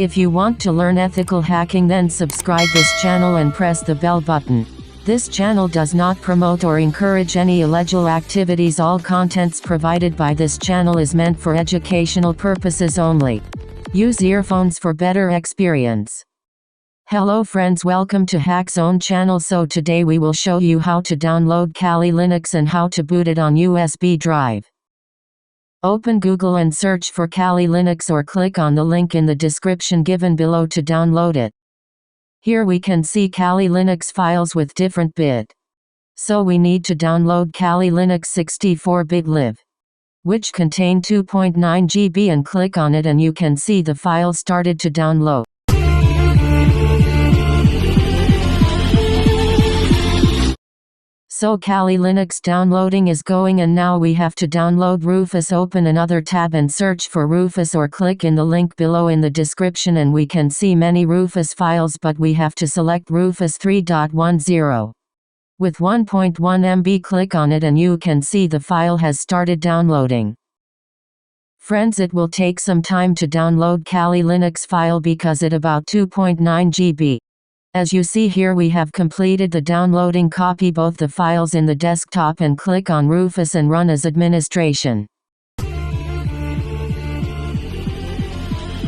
If you want to learn ethical hacking, then subscribe this channel and press the bell button. This channel does not promote or encourage any illegal activities. All contents provided by this channel is meant for educational purposes only. Use earphones for better experience. Hello friends, welcome to Hack Zone channel. So today we will show you how to download Kali Linux and how to boot it on USB drive. Open Google and search for Kali Linux or click on the link in the description given below to download it. Here we can see Kali Linux files with different bit. So we need to download Kali Linux 64-bit live, which contain 2.9 GB, and click on it and you can see the file started to download. So Kali Linux downloading is going, and now we have to download Rufus. Open another tab and search for Rufus or click in the link below in the description and we can see many Rufus files, but we have to select Rufus 3.10. With 1.1 MB, click on it and you can see the file has started downloading. Friends, it will take some time to download Kali Linux file because it about 2.9 GB. As you see here, we have completed the downloading. Copy both the files in the desktop and click on Rufus and run as administration.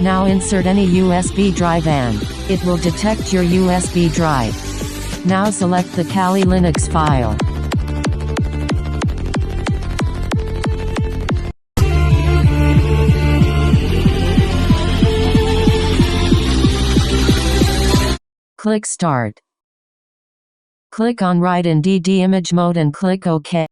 Now insert any USB drive and it will detect your USB drive. Now select the Kali Linux file. Click Start. Click on Write in DD image mode and click OK.